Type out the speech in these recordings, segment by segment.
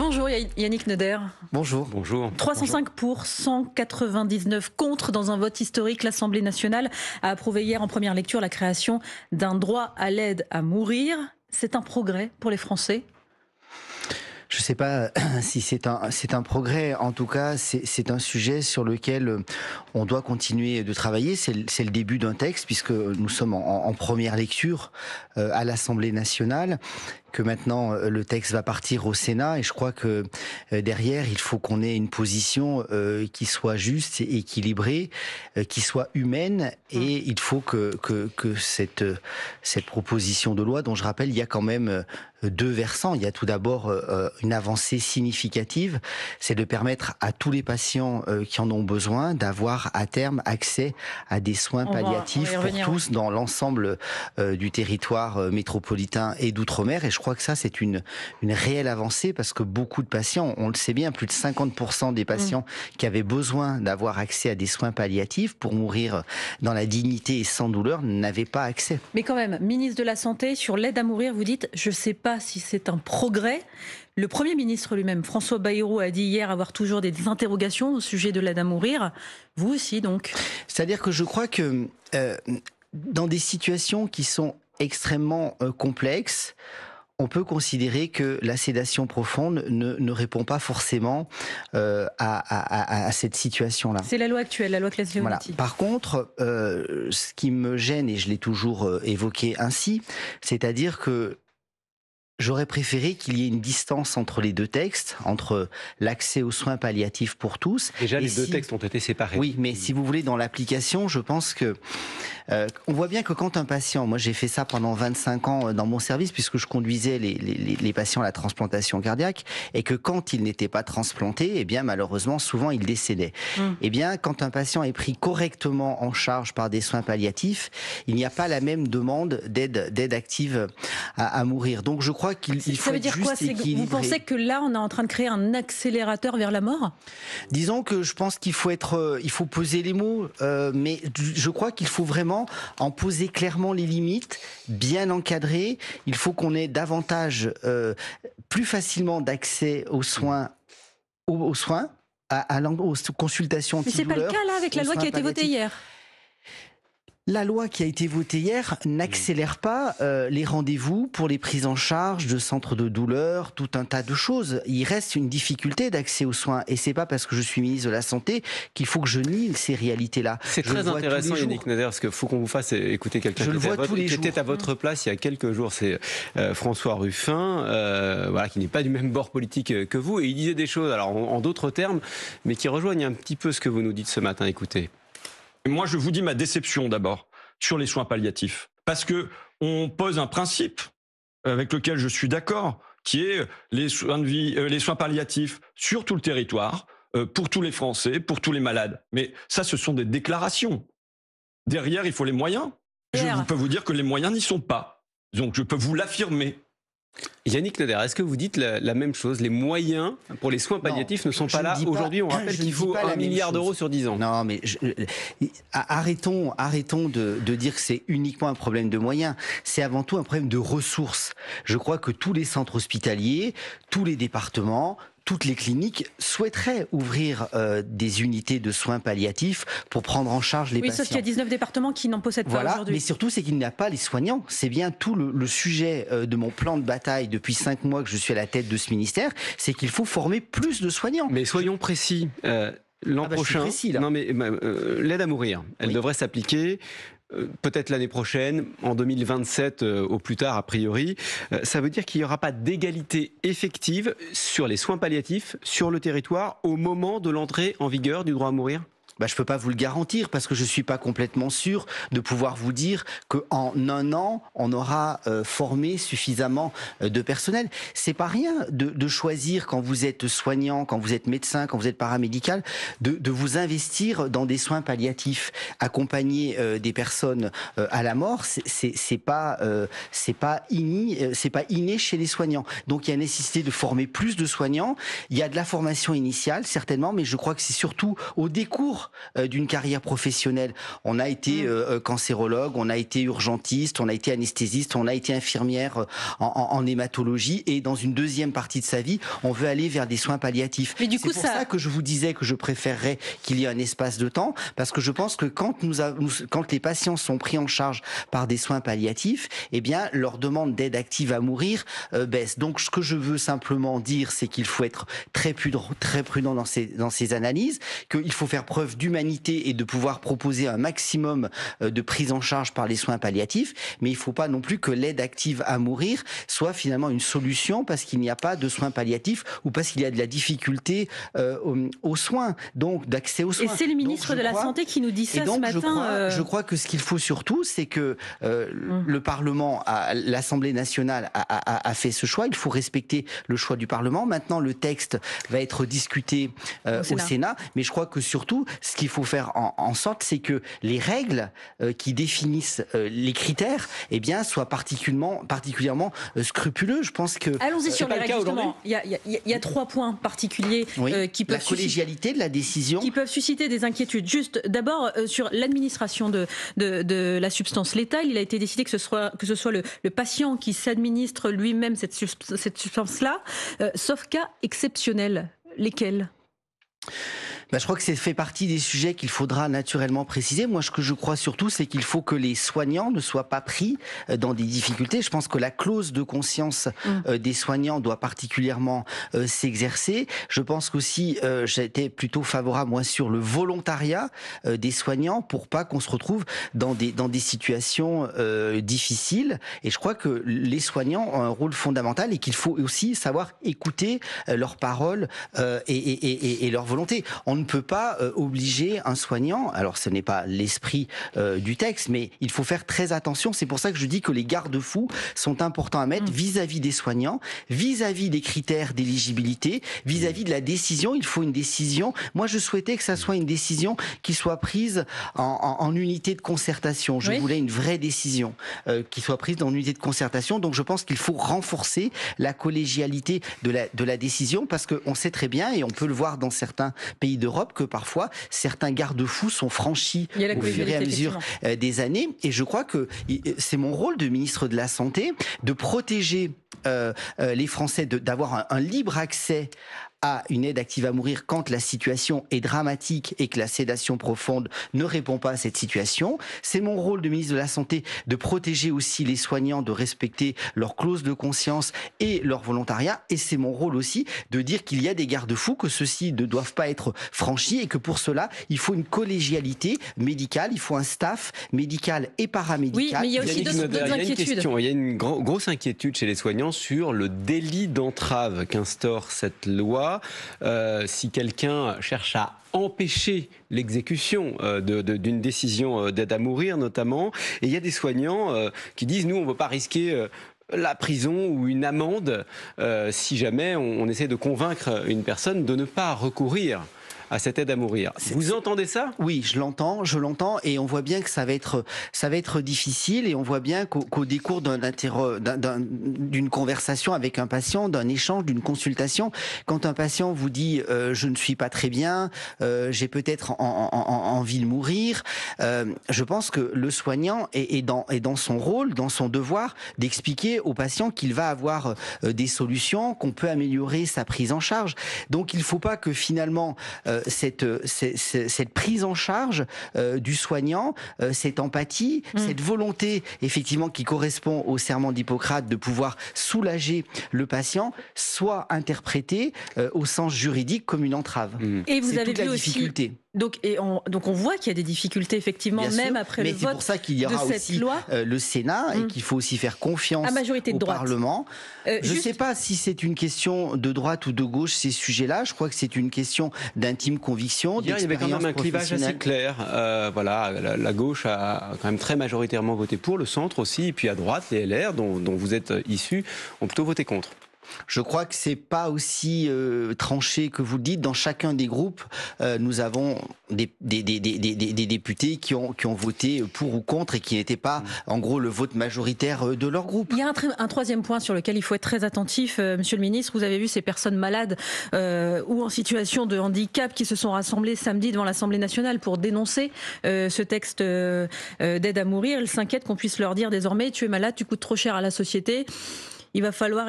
Bonjour Yannick Neuder. Bonjour. Bonjour. 305 pour, 199 contre dans un vote historique. L'Assemblée nationale a approuvé hier en première lecture la création d'un droit à l'aide à mourir. C'est un progrès pour les Français ? Je ne sais pas si c'est un progrès. En tout cas, c'est un sujet sur lequel on doit continuer de travailler. C'est le début d'un texte, puisque nous sommes en première lecture à l'Assemblée nationale, que maintenant le texte va partir au Sénat. Et je crois que derrière, il faut qu'on ait une position qui soit juste et équilibrée, qui soit humaine. Et il faut que cette proposition de loi, dont je rappelle, il y a quand même deux versants. Il y a tout d'abord une avancée significative, c'est de permettre à tous les patients qui en ont besoin d'avoir à terme accès à des soins palliatifs pour tous dans l'ensemble du territoire métropolitain et d'outre-mer. Et je crois que ça, c'est une réelle avancée, parce que beaucoup de patients, on le sait bien, plus de 50% des patients qui avaient besoin d'avoir accès à des soins palliatifs pour mourir dans la dignité et sans douleur n'avaient pas accès. Mais quand même, ministre de la Santé, sur l'aide à mourir, vous dites, je ne sais pas si c'est un progrès. Le Premier ministre lui-même, François Bayrou, a dit hier avoir toujours des interrogations au sujet de l'aide à mourir. Vous aussi, donc. C'est-à-dire que je crois que dans des situations qui sont extrêmement complexes, on peut considérer que la sédation profonde ne répond pas forcément à cette situation-là. C'est la loi actuelle, la loi Claes-Leonetti. Voilà. Par contre, ce qui me gêne, et je l'ai toujours évoqué ainsi, c'est-à-dire que j'aurais préféré qu'il y ait une distance entre les deux textes, entre l'accès aux soins palliatifs pour tous. Déjà, les deux textes ont été séparés. Oui, mais si vous voulez, dans l'application, je pense que on voit bien que quand un patient, moi j'ai fait ça pendant 25 ans dans mon service, puisque je conduisais les patients à la transplantation cardiaque, et que quand ils n'étaient pas transplantés, eh bien malheureusement, souvent ils décédaient. Eh bien, quand un patient est pris correctement en charge par des soins palliatifs, il n'y a pas la même demande d'aide active à mourir. Donc je crois qu'il faut ça veut dire quoi, vous pensez que là, on est en train de créer un accélérateur vers la mort ? Disons que je pense qu'il faut il faut poser les mots, mais je crois qu'il faut vraiment en poser clairement les limites, bien encadré. Il faut qu'on ait davantage, plus facilement d'accès aux soins, aux consultations antidouleurs. Mais c'est pas le cas là avec la loi qui a été votée hier. La loi qui a été votée hier n'accélère pas les rendez-vous pour les prises en charge de centres de douleur, tout un tas de choses. Il reste une difficulté d'accès aux soins, et c'est pas parce que je suis ministre de la Santé qu'il faut que je nie ces réalités-là. C'est très intéressant, Yannick Neuder, parce qu'il faut qu'on vous fasse écouter quelqu'un qui était à votre place il y a quelques jours. C'est François Ruffin, voilà, qui n'est pas du même bord politique que vous, et il disait des choses, alors en d'autres termes, mais qui rejoignent un petit peu ce que vous nous dites ce matin. Écoutez. Moi, je vous dis ma déception d'abord sur les soins palliatifs. Parce que on pose un principe avec lequel je suis d'accord, qui est les soins de vie, les soins palliatifs sur tout le territoire, pour tous les Français, pour tous les malades. Mais ça, ce sont des déclarations. Derrière, il faut les moyens. Je peux vous dire que les moyens n'y sont pas. Donc, je peux vous l'affirmer. Yannick Neuder, est-ce que vous dites la même chose ? Les moyens pour les soins palliatifs ne sont pas là. Aujourd'hui, on rappelle qu'il faut 1 milliard d'euros sur 10 ans. Non, mais arrêtons de dire que c'est uniquement un problème de moyens. C'est avant tout un problème de ressources. Je crois que tous les centres hospitaliers, tous les départements, toutes les cliniques souhaiteraient ouvrir des unités de soins palliatifs pour prendre en charge les patients. Oui, sauf qu'il y a 19 départements qui n'en possèdent pas aujourd'hui. Mais surtout, c'est qu'il n'y a pas les soignants. C'est bien tout le sujet de mon plan de bataille depuis 5 mois que je suis à la tête de ce ministère, c'est qu'il faut former plus de soignants. Mais soyons précis. L'an prochain, l'aide à mourir, elle devrait s'appliquer peut-être l'année prochaine, en 2027 au plus tard a priori. Ça veut dire qu'il n'y aura pas d'égalité effective sur les soins palliatifs sur le territoire au moment de l'entrée en vigueur du droit à mourir ? Je ne peux pas vous le garantir, parce que je ne suis pas complètement sûr de pouvoir vous dire qu'en 1 an, on aura formé suffisamment de personnel. C'est pas rien de choisir, quand vous êtes soignant, quand vous êtes médecin, quand vous êtes paramédical, de vous investir dans des soins palliatifs, accompagner des personnes à la mort. C'est pas inné chez les soignants. Donc il y a nécessité de former plus de soignants. Il y a de la formation initiale certainement, mais je crois que c'est surtout au décours cours d'une carrière professionnelle. On a été cancérologue, on a été urgentiste, on a été anesthésiste, on a été infirmière en hématologie, et dans une deuxième partie de sa vie, on veut aller vers des soins palliatifs. Mais du coup, c'est pour ça que je vous disais que je préférerais qu'il y ait un espace de temps, parce que je pense que quand les patients sont pris en charge par des soins palliatifs, eh bien, leur demande d'aide active à mourir baisse. Donc, ce que je veux simplement dire, c'est qu'il faut être très prudent dans ces analyses, qu'il faut faire preuve d'humanité et de pouvoir proposer un maximum de prise en charge par les soins palliatifs, mais il ne faut pas non plus que l'aide active à mourir soit finalement une solution parce qu'il n'y a pas de soins palliatifs ou parce qu'il y a de la difficulté aux soins, donc d'accès aux soins. Et c'est le ministre de la Santé qui nous dit ça ce matin. Je crois que ce qu'il faut surtout, c'est que le Parlement, l'Assemblée nationale a fait ce choix. Il faut respecter le choix du Parlement. Maintenant, le texte va être discuté au Sénat. Mais je crois que surtout, ce qu'il faut faire en sorte, c'est que les règles qui définissent les critères, eh bien, soient particulièrement scrupuleux. Je pense que allons-y sur les règles. Justement, il y a 3 points particuliers qui peuvent la collégialité de la décision, qui peuvent susciter des inquiétudes. Juste d'abord sur l'administration de la substance létale, il a été décidé que ce soit le patient qui s'administre lui-même cette substance-là, sauf cas exceptionnels. Lesquels ? Je crois que ça fait partie des sujets qu'il faudra naturellement préciser. Moi, ce que je crois surtout, c'est qu'il faut que les soignants ne soient pas pris dans des difficultés. Je pense que la clause de conscience des soignants doit particulièrement s'exercer. Je pense qu'aussi, j'étais plutôt favorable, moi, sur le volontariat des soignants pour pas qu'on se retrouve dans des situations difficiles. Et je crois que les soignants ont un rôle fondamental et qu'il faut aussi savoir écouter leurs paroles et leur volonté. On ne peut pas obliger un soignant, alors ce n'est pas l'esprit du texte, mais il faut faire très attention. C'est pour ça que je dis que les garde-fous sont importants à mettre vis-à-vis des soignants, vis-à-vis des critères d'éligibilité, vis-à-vis de la décision. Il faut une décision. Moi, je souhaitais que ça soit une décision qui soit prise en unité de concertation. Je voulais une vraie décision qui soit prise dans une unité de concertation. Donc, je pense qu'il faut renforcer la collégialité de la décision, parce qu'on sait très bien, et on peut le voir dans certains pays d'Europe, que parfois certains garde-fous sont franchis au fur et à mesure des années. Et je crois que c'est mon rôle de ministre de la Santé de protéger les Français, d'avoir un libre accès à une aide active à mourir quand la situation est dramatique et que la sédation profonde ne répond pas à cette situation. C'est mon rôle de ministre de la Santé de protéger aussi les soignants, de respecter leur clause de conscience et leur volontariat. Et c'est mon rôle aussi de dire qu'il y a des garde-fous, que ceux-ci ne doivent pas être franchis et que pour cela, il faut une collégialité médicale, il faut un staff médical et paramédical. Oui, mais il y a aussi d'autres inquiétudes. Il y a une grosse inquiétude chez les soignants sur le délit d'entrave qu'instaure cette loi. Si quelqu'un cherche à empêcher l'exécution d'une décision d'aide à mourir notamment, et il y a des soignants qui disent nous on ne veut pas risquer la prison ou une amende si jamais on essaie de convaincre une personne de ne pas recourir à cette aide à mourir. Vous entendez ça ? Oui, je l'entends, et on voit bien que ça va être difficile, et on voit bien qu'au décours d'une conversation avec un patient, d'un échange, d'une consultation, quand un patient vous dit je ne suis pas très bien, j'ai peut-être envie de mourir, je pense que le soignant est dans son rôle, dans son devoir d'expliquer au patient qu'il va avoir des solutions, qu'on peut améliorer sa prise en charge. Donc il ne faut pas que finalement cette prise en charge du soignant, cette empathie, cette volonté effectivement qui correspond au serment d'Hippocrate de pouvoir soulager le patient, soit interprétée au sens juridique comme une entrave. Et vous avez vu la difficulté. Donc on voit qu'il y a des difficultés effectivement, bien même sûr, après le vote de cette loi. Mais c'est pour ça qu'il y aura aussi le Sénat et qu'il faut aussi faire confiance au Parlement. Je ne sais pas si c'est une question de droite ou de gauche, ces sujets-là. Je crois que c'est une question d'intime conviction, il y avait quand même un clivage assez clair. La gauche a quand même très majoritairement voté pour, le centre aussi, et puis à droite, les LR, dont vous êtes issus, ont plutôt voté contre. Je crois que c'est pas aussi tranché que vous le dites. Dans chacun des groupes, nous avons des députés qui ont voté pour ou contre et qui n'étaient pas, en gros, le vote majoritaire de leur groupe. Il y a un troisième point sur lequel il faut être très attentif, Monsieur le Ministre. Vous avez vu ces personnes malades ou en situation de handicap qui se sont rassemblées samedi devant l'Assemblée nationale pour dénoncer ce texte d'aide à mourir. Elles s'inquiètent qu'on puisse leur dire désormais: tu es malade, tu coûtes trop cher à la société. Il va falloir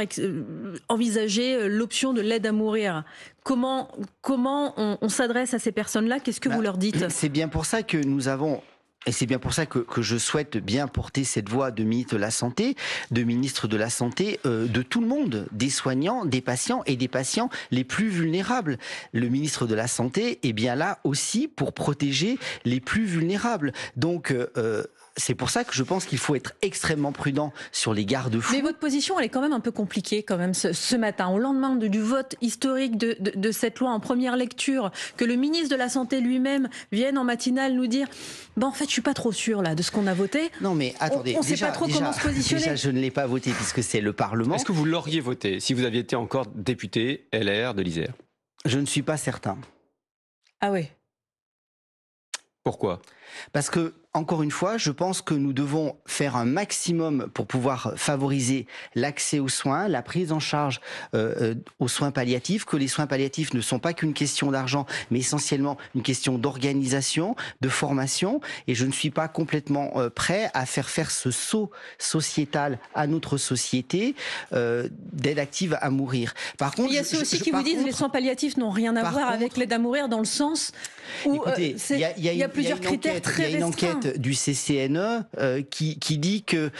envisager l'option de l'aide à mourir. Comment on s'adresse à ces personnes-là? Qu'est-ce que vous leur dites? C'est bien pour ça que nous avons... Et c'est bien pour ça que je souhaite bien porter cette voix de ministre de la Santé, de tout le monde, des soignants, des patients et des patients les plus vulnérables. Le ministre de la Santé est bien là aussi pour protéger les plus vulnérables. Donc... c'est pour ça que je pense qu'il faut être extrêmement prudent sur les garde-fous. Mais votre position, elle est quand même un peu compliquée quand même ce matin, au lendemain du vote historique de cette loi en première lecture, que le ministre de la Santé lui-même vienne en matinale nous dire en fait, je suis pas trop sûr là de ce qu'on a voté. Non mais attendez, on ne sait pas trop comment se positionner. Déjà, je ne l'ai pas voté puisque c'est le Parlement. Est-ce que vous l'auriez voté si vous aviez été encore député LR de l'Isère? Je ne suis pas certain. Ah oui. Pourquoi? Parce que, encore une fois, je pense que nous devons faire un maximum pour pouvoir favoriser l'accès aux soins, la prise en charge aux soins palliatifs, que les soins palliatifs ne sont pas qu'une question d'argent, mais essentiellement une question d'organisation, de formation. Et je ne suis pas complètement prêt à faire ce saut sociétal à notre société d'aide active à mourir. Par contre, il y a ceux aussi qui vous disent que les soins palliatifs n'ont rien à voir avec l'aide à mourir, dans le sens où il y a plusieurs critères très restreints. Il y a une enquête du CCNE qui dit que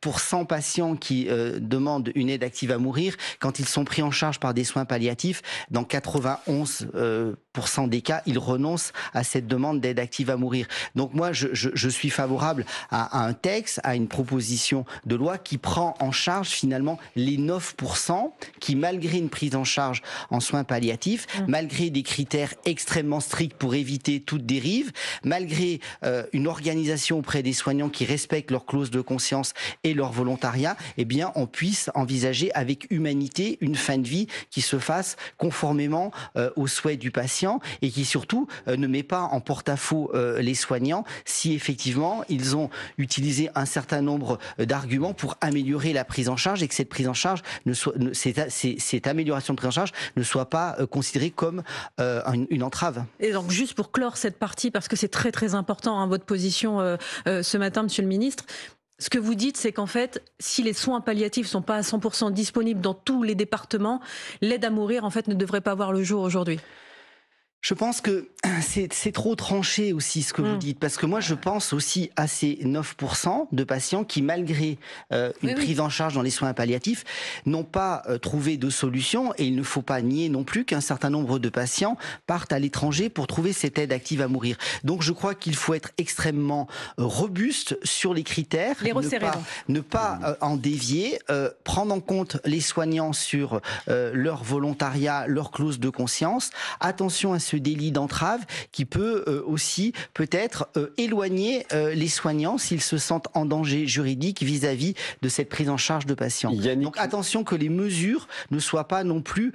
pour 100 patients qui demandent une aide active à mourir, quand ils sont pris en charge par des soins palliatifs, dans 91% des cas, ils renoncent à cette demande d'aide active à mourir. Donc moi, je suis favorable à un texte, à une proposition de loi qui prend en charge finalement les 9% qui, malgré une prise en charge en soins palliatifs, malgré des critères extrêmement stricts pour éviter toute dérive, malgré une organisation auprès des soignants qui respectent leurs clauses de conscience et leur volontariat, eh bien, on puisse envisager avec humanité une fin de vie qui se fasse conformément aux souhaits du patient et qui surtout ne met pas en porte-à-faux les soignants si effectivement ils ont utilisé un certain nombre d'arguments pour améliorer la prise en charge et que cette prise en charge cette amélioration de prise en charge ne soit pas considérée comme une entrave. Et donc juste pour clore cette partie, parce que c'est très très important votre position ce matin, Monsieur le Ministre. Ce que vous dites, c'est qu'en fait, si les soins palliatifs ne sont pas à 100% disponibles dans tous les départements, l'aide à mourir, en fait, ne devrait pas voir le jour aujourd'hui. Je pense que c'est trop tranché aussi ce que vous dites, parce que moi je pense aussi à ces 9% de patients qui, malgré une prise en charge dans les soins palliatifs, n'ont pas trouvé de solution, et il ne faut pas nier non plus qu'un certain nombre de patients partent à l'étranger pour trouver cette aide active à mourir. Donc je crois qu'il faut être extrêmement robuste sur les critères, ne pas en dévier, prendre en compte les soignants sur leur volontariat, leur clause de conscience. Attention à ce délit d'entrave qui peut aussi peut-être éloigner les soignants s'ils se sentent en danger juridique vis-à-vis de cette prise en charge de patients. Donc attention que les mesures ne soient pas non plus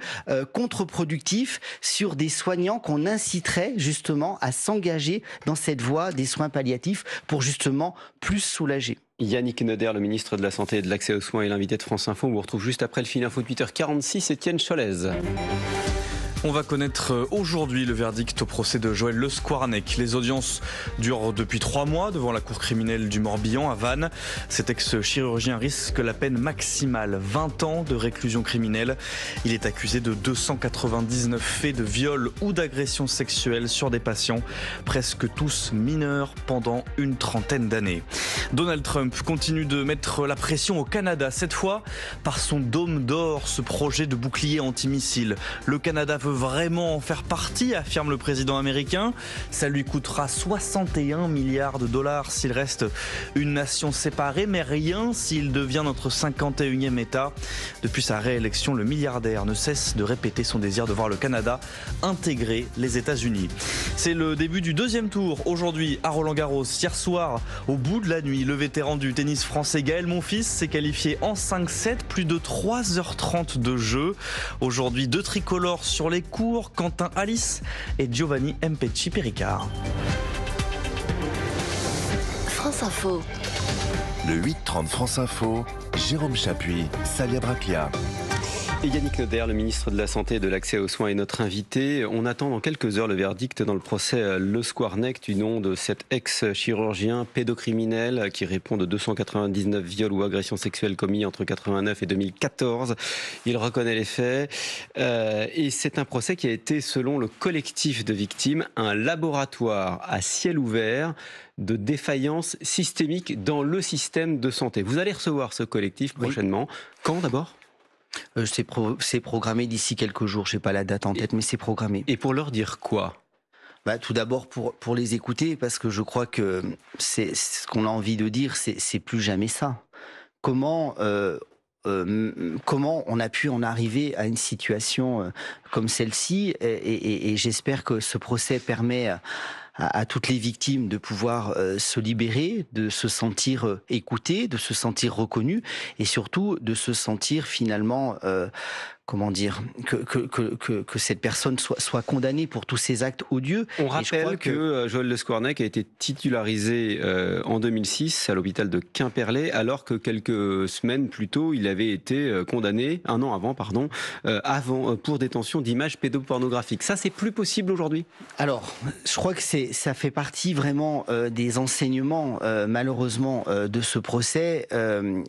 contre-productives sur des soignants qu'on inciterait justement à s'engager dans cette voie des soins palliatifs pour justement plus soulager. Yannick Noder, le ministre de la Santé et de l'Accès aux soins, et l'invité de France Info. On vous retrouve juste après le fil info de 8h46, Étienne Cholez. On va connaître aujourd'hui le verdict au procès de Joël Le Squarnec. Les audiences durent depuis 3 mois devant la cour criminelle du Morbihan à Vannes. Cet ex-chirurgien risque la peine maximale, 20 ans de réclusion criminelle. Il est accusé de 299 faits de viol ou d'agression sexuelle sur des patients, presque tous mineurs, pendant une trentaine d'années. Donald Trump continue de mettre la pression au Canada, cette fois par son dôme d'or, ce projet de bouclier antimissile. Le Canada veut vraiment en faire partie, affirme le président américain. Ça lui coûtera 61 milliards de dollars s'il reste une nation séparée, mais rien s'il devient notre 51e État. Depuis sa réélection, le milliardaire ne cesse de répéter son désir de voir le Canada intégrer les États-Unis. C'est le début du deuxième tour aujourd'hui à Roland-Garros. Hier soir, au bout de la nuit, le vétéran du tennis français Gaël Monfils s'est qualifié en 5-7, plus de 3h30 de jeu. Aujourd'hui, 2 tricolores sur les cours, Quentin Alice et Giovanni Mpetshi Péricard. France Info. Le 8-30 France Info, Jérôme Chapuis, Salia Braclia. Et Yannick Noder, le ministre de la Santé et de l'Accès aux soins, est notre invité. On attend dans quelques heures le verdict dans le procès Le Squarnec du nom de cet ex-chirurgien pédocriminel qui répond de 299 viols ou agressions sexuelles commis entre 89 et 2014. Il reconnaît les faits et c'est un procès qui a été, selon le collectif de victimes, un laboratoire à ciel ouvert de défaillance systémique dans le système de santé. Vous allez recevoir ce collectif prochainement. Oui. Quand d'abord ? C'est programmé d'ici quelques jours, je n'ai pas la date en tête, mais c'est programmé. Et pour leur dire quoi ? Tout d'abord pour les écouter, parce que je crois que c'est ce qu'on a envie de dire, c'est plus jamais ça. Comment on a pu en arriver à une situation comme celle-ci, et j'espère que ce procès permet à toutes les victimes de pouvoir se libérer, de se sentir écoutées, de se sentir reconnues et surtout de se sentir finalement que cette personne soit condamnée pour tous ces actes odieux. On rappelle que Joël Le Squarnec a été titularisé en 2006 à l'hôpital de Quimperlé, alors que quelques semaines plus tôt, il avait été condamné, un an avant, pour détention d'images pédopornographiques. Ça, c'est plus possible aujourd'hui ? Alors, je crois que ça fait partie vraiment des enseignements, malheureusement, de ce procès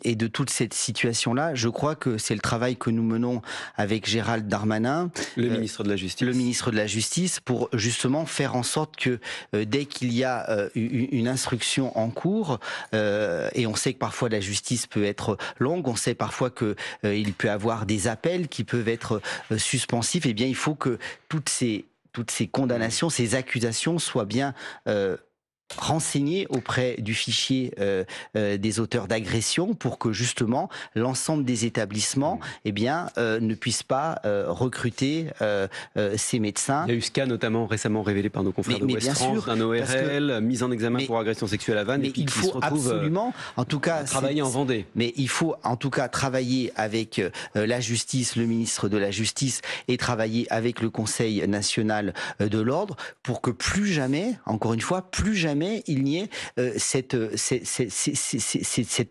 et de toute cette situation-là. Je crois que c'est le travail que nous menons avec Gérald Darmanin, le ministre de la Justice, pour justement faire en sorte que dès qu'il y a une instruction en cours, et on sait que parfois la justice peut être longue, on sait parfois que il peut y avoir des appels qui peuvent être suspensifs, eh bien il faut que toutes ces condamnations, ces accusations soient bien renseigner auprès du fichier des auteurs d'agression pour que justement l'ensemble des établissements ne puissent pas recruter ces médecins. Il y a eu ce cas notamment récemment révélé par nos confrères de West France, d'un ORL mis en examen pour agression sexuelle à Vannes, mais il faut absolument, en tout cas, travailler en Vendée. Mais il faut en tout cas travailler avec la justice, le ministre de la Justice, et travailler avec le Conseil national de l'ordre pour que plus jamais, encore une fois, il n'y ait cette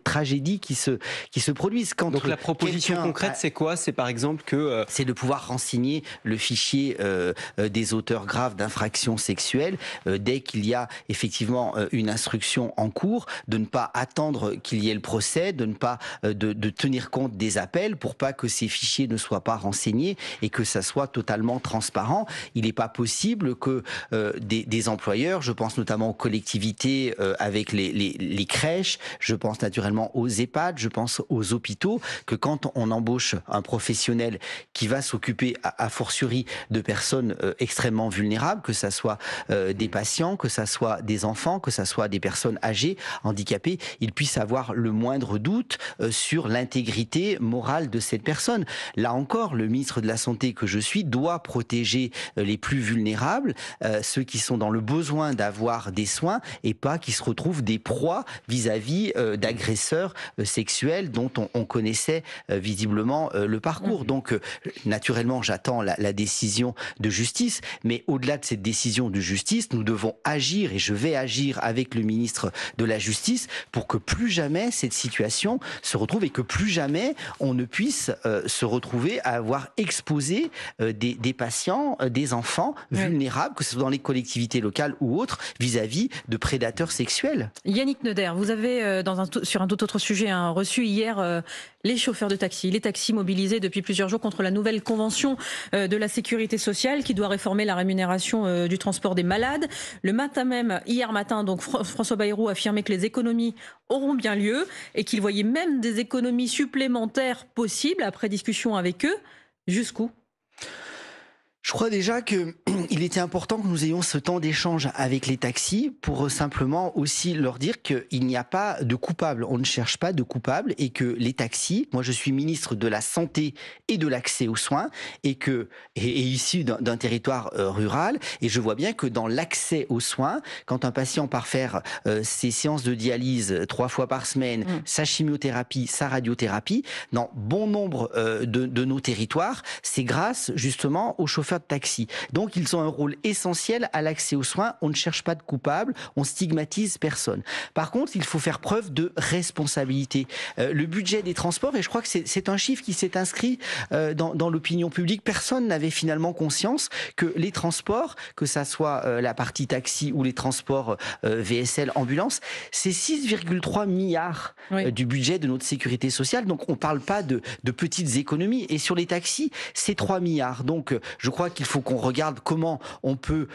tragédie qui se produise. Donc la proposition concrète, c'est quoi ? C'est par exemple que... C'est de pouvoir renseigner le fichier des auteurs graves d'infractions sexuelles dès qu'il y a effectivement une instruction en cours, de ne pas attendre qu'il y ait le procès, de ne pas de tenir compte des appels pour pas que ces fichiers ne soient pas renseignés et que ça soit totalement transparent. Il n'est pas possible que des employeurs, je pense notamment aux collectivités avec les crèches, je pense naturellement aux EHPAD, je pense aux hôpitaux, que quand on embauche un professionnel qui va s'occuper a fortiori de personnes extrêmement vulnérables, que ça soit des patients, que ça soit des enfants, que ça soit des personnes âgées, handicapées, il puisse avoir le moindre doute sur l'intégrité morale de cette personne. Là encore, le ministre de la Santé que je suis doit protéger les plus vulnérables, ceux qui sont dans le besoin d'avoir des soins, et pas qui se retrouvent des proies vis-à-vis d'agresseurs sexuels dont on connaissait visiblement le parcours. Donc, naturellement, j'attends la décision de justice, mais au-delà de cette décision de justice, nous devons agir, et je vais agir avec le ministre de la Justice pour que plus jamais cette situation se retrouve et que plus jamais on ne puisse se retrouver à avoir exposé des patients, des enfants vulnérables, que ce soit dans les collectivités locales ou autres, vis-à-vis de prédateurs sexuels. Yannick Noder, vous avez, sur un tout autre sujet, reçu hier les chauffeurs de taxi, les taxis mobilisés depuis plusieurs jours contre la nouvelle convention de la sécurité sociale qui doit réformer la rémunération du transport des malades. Le matin même, hier matin, donc François Bayrou affirmait que les économies auront bien lieu et qu'il voyait même des économies supplémentaires possibles après discussion avec eux. Jusqu'où ? Je crois déjà qu'il était important que nous ayons ce temps d'échange avec les taxis pour simplement aussi leur dire qu'il n'y a pas de coupable. On ne cherche pas de coupable et que les taxis, moi je suis ministre de la Santé et de l'accès aux soins et issu d'un territoire rural et je vois bien que dans l'accès aux soins, quand un patient part faire ses séances de dialyse 3 fois par semaine, sa chimiothérapie, sa radiothérapie, dans bon nombre de nos territoires, c'est grâce justement aux chauffeurs de taxi. Donc ils ont un rôle essentiel à l'accès aux soins. On ne cherche pas de coupable, on stigmatise personne. Par contre, il faut faire preuve de responsabilité. Le budget des transports, et je crois que c'est un chiffre qui s'est inscrit dans l'opinion publique, personne n'avait finalement conscience que les transports, que ça soit la partie taxi ou les transports VSL, ambulance, c'est 6,3 milliards du budget de notre sécurité sociale. Donc on ne parle pas de petites économies. Et sur les taxis, c'est 3 milliards. Donc je crois qu'il faut qu'on regarde comment on peut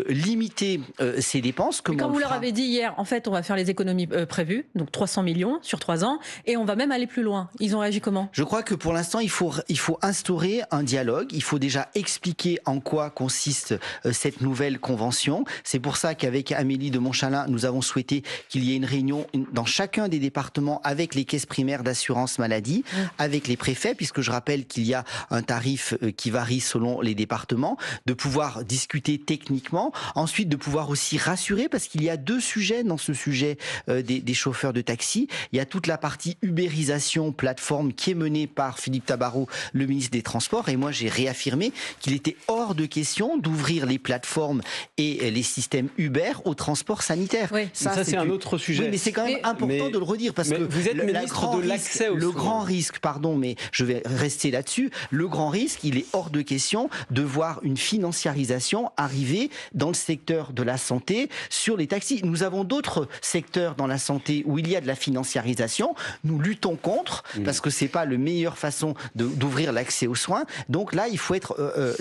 limiter ces dépenses. Quand vous leur avez dit hier, en fait, on va faire les économies prévues, donc 300 millions sur 3 ans, et on va même aller plus loin. Ils ont réagi comment ? Je crois que pour l'instant, il faut instaurer un dialogue. Il faut déjà expliquer en quoi consiste cette nouvelle convention. C'est pour ça qu'avec Amélie de Montchalin, nous avons souhaité qu'il y ait une réunion dans chacun des départements avec les caisses primaires d'assurance maladie, avec les préfets, puisque je rappelle qu'il y a un tarif qui varie selon les départements, de pouvoir discuter techniquement, ensuite de pouvoir aussi rassurer, parce qu'il y a 2 sujets dans ce sujet des chauffeurs de taxi. Il y a toute la partie ubérisation, plateforme, qui est menée par Philippe Tabarot, le ministre des Transports, et moi j'ai réaffirmé qu'il était hors de question d'ouvrir les plateformes et les systèmes Uber au transport sanitaire. Oui. Ça c'est un autre sujet. Oui, mais c'est quand même important de le redire, parce que vous êtes ministre de l'accès aux soins. Le grand risque, pardon, mais je vais rester là-dessus, le grand risque, il est hors de question de voir une financiarisation arriver dans le secteur de la santé sur les taxis. Nous avons d'autres secteurs dans la santé où il y a de la financiarisation. Nous luttons contre, parce que c'est pas la meilleure façon d'ouvrir l'accès aux soins. Donc là, il faut être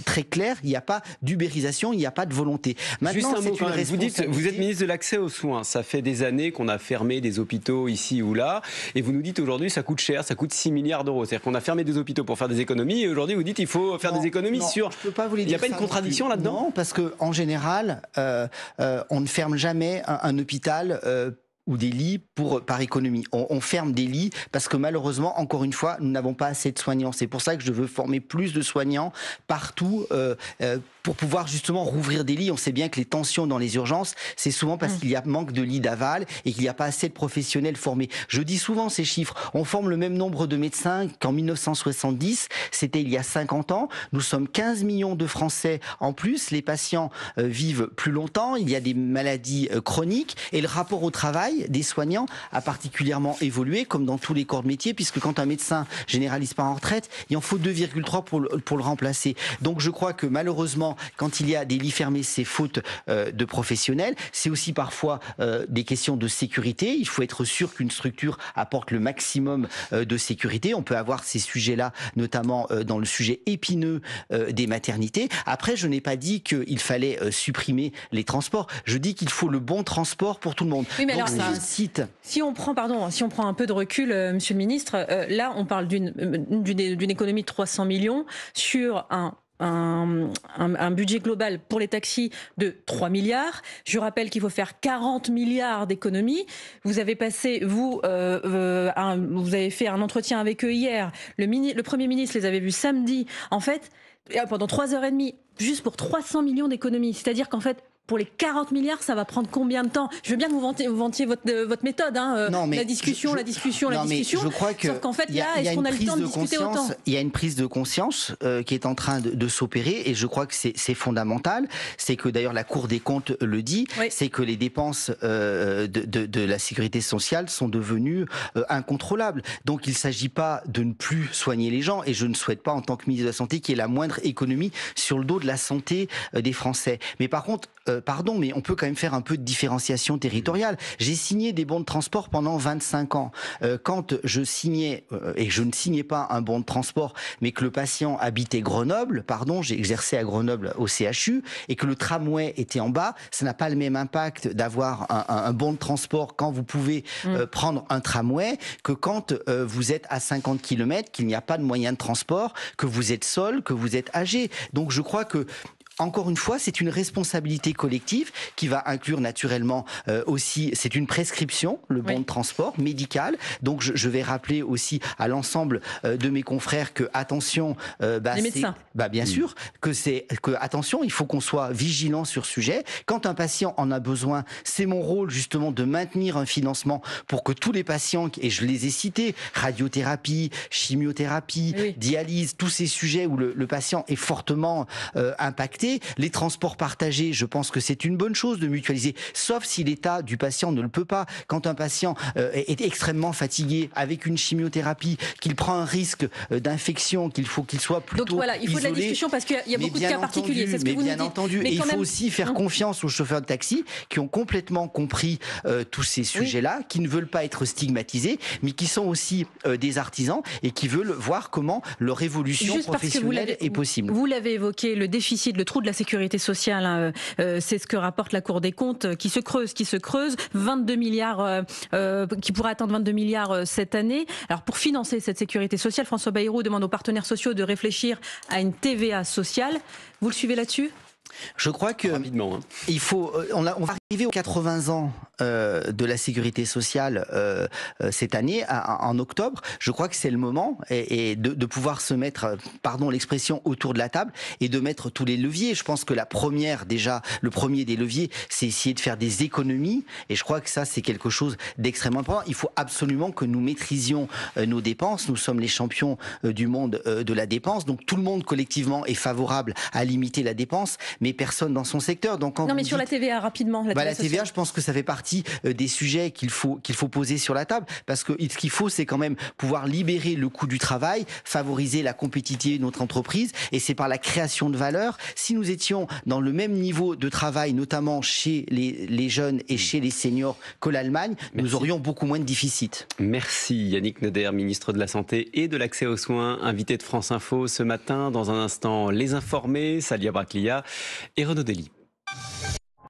très clair, il n'y a pas d'ubérisation, il n'y a pas de volonté. Maintenant, juste un mot, vous êtes ministre de l'accès aux soins. Ça fait des années qu'on a fermé des hôpitaux ici ou là, et vous nous dites aujourd'hui ça coûte cher, ça coûte 6 milliards d'euros. C'est-à-dire qu'on a fermé des hôpitaux pour faire des économies, et aujourd'hui vous dites il faut faire des économies sur... Je peux pas vous les dire. Il n'y a pas une contradiction là-dedans ? Non, parce qu'en général, on ne ferme jamais un hôpital ou des lits par économie. On ferme des lits parce que malheureusement, encore une fois, nous n'avons pas assez de soignants. C'est pour ça que je veux former plus de soignants partout pour pouvoir justement rouvrir des lits. On sait bien que les tensions dans les urgences, c'est souvent parce qu'il y a manque de lits d'aval et qu'il n'y a pas assez de professionnels formés. Je dis souvent ces chiffres. On forme le même nombre de médecins qu'en 1970. C'était il y a 50 ans. Nous sommes 15 millions de Français en plus. Les patients vivent plus longtemps. Il y a des maladies chroniques et le rapport au travail des soignants a particulièrement évolué, comme dans tous les corps de métier, puisque quand un médecin généraliste part en retraite, il en faut 2,3 pour le remplacer. Donc je crois que malheureusement, quand il y a des lits fermés, c'est faute de professionnels. C'est aussi parfois des questions de sécurité. Il faut être sûr qu'une structure apporte le maximum de sécurité. On peut avoir ces sujets-là, notamment dans le sujet épineux des maternités. Après, je n'ai pas dit qu'il fallait supprimer les transports. Je dis qu'il faut le bon transport pour tout le monde. Oui, mais donc, alors, si on prend un peu de recul, Monsieur le Ministre, là, on parle d'une économie de 300 millions sur un budget global pour les taxis de 3 milliards. Je rappelle qu'il faut faire 40 milliards d'économies. Vous avez passé, vous avez fait un entretien avec eux hier. Le Premier ministre les avait vus samedi. En fait, pendant 3h30, juste pour 300 millions d'économies. C'est-à-dire qu'en fait, pour les 40 milliards, ça va prendre combien de temps ? Je veux bien que vous vantiez votre méthode, non, mais la discussion. Je crois que sauf qu'en fait, là, est-ce qu'on a le temps de discuter autant ? Il y a une prise de conscience qui est en train de s'opérer, et je crois que c'est fondamental. C'est que d'ailleurs la Cour des comptes le dit, c'est que les dépenses de la sécurité sociale sont devenues incontrôlables. Donc il ne s'agit pas de ne plus soigner les gens, et je ne souhaite pas, en tant que ministre de la Santé, qu'il y ait la moindre économie sur le dos de la santé des Français. Mais par contre, pardon, mais on peut quand même faire un peu de différenciation territoriale. J'ai signé des bons de transport pendant 25 ans. Quand je signais, et je ne signais pas un bon de transport, mais que le patient habitait Grenoble, pardon, j'ai exercé à Grenoble au CHU, et que le tramway était en bas, ça n'a pas le même impact d'avoir un bon de transport quand vous pouvez prendre un tramway que quand vous êtes à 50 km, qu'il n'y a pas de moyen de transport, que vous êtes seul, que vous êtes âgé. Donc je crois que encore une fois, c'est une responsabilité collective qui va inclure naturellement aussi, c'est une prescription, le bon de transport médical. Donc je vais rappeler aussi à l'ensemble de mes confrères que attention, les médecins. Bien sûr, que attention, il faut qu'on soit vigilant sur ce sujet. Quand un patient en a besoin, c'est mon rôle justement de maintenir un financement pour que tous les patients, et je les ai cités, radiothérapie, chimiothérapie, dialyse, tous ces sujets où le patient est fortement impacté. Les transports partagés, je pense que c'est une bonne chose de mutualiser, sauf si l'état du patient ne le peut pas. Quand un patient est extrêmement fatigué avec une chimiothérapie, qu'il prend un risque d'infection, qu'il faut qu'il soit plutôt Donc voilà, il faut isolé. de la discussion parce qu'il y a beaucoup de cas particuliers. C'est ce que vous nous dites. Et il faut aussi faire confiance aux chauffeurs de taxi qui ont complètement compris tous ces sujets-là, qui ne veulent pas être stigmatisés, mais qui sont aussi des artisans et qui veulent voir comment leur évolution professionnelle est possible. Vous l'avez évoqué, le déficit, le trou de la sécurité sociale, c'est ce que rapporte la Cour des comptes, qui se creuse, 22 milliards, qui pourrait atteindre 22 milliards cette année. Alors pour financer cette sécurité sociale, François Bayrou demande aux partenaires sociaux de réfléchir à une TVA sociale. Vous le suivez là-dessus ? Je crois que il faut. On va arriver aux 80 ans de la sécurité sociale cette année, en octobre. Je crois que c'est le moment et de pouvoir se mettre, pardon l'expression, autour de la table et de mettre tous les leviers. Je pense que le premier des leviers, c'est essayer de faire des économies. Et je crois que ça, c'est quelque chose d'extrêmement important. Il faut absolument que nous maîtrisions nos dépenses. Nous sommes les champions du monde de la dépense. Donc tout le monde collectivement est favorable à limiter la dépense, mais personne dans son secteur. Donc quand sur la TVA, rapidement. La TVA, je pense que ça fait partie des sujets qu'il faut poser sur la table, parce que ce qu'il faut, c'est quand même pouvoir libérer le coût du travail, favoriser la compétitivité de notre entreprise, et c'est par la création de valeur. Si nous étions dans le même niveau de travail, notamment chez les jeunes et chez les seniors que l'Allemagne, nous aurions beaucoup moins de déficit. Merci Yannick Noder, ministre de la Santé et de l'Accès aux soins, invité de France Info ce matin. Dans un instant, les informés, Salia Braclia et Renaud Dely.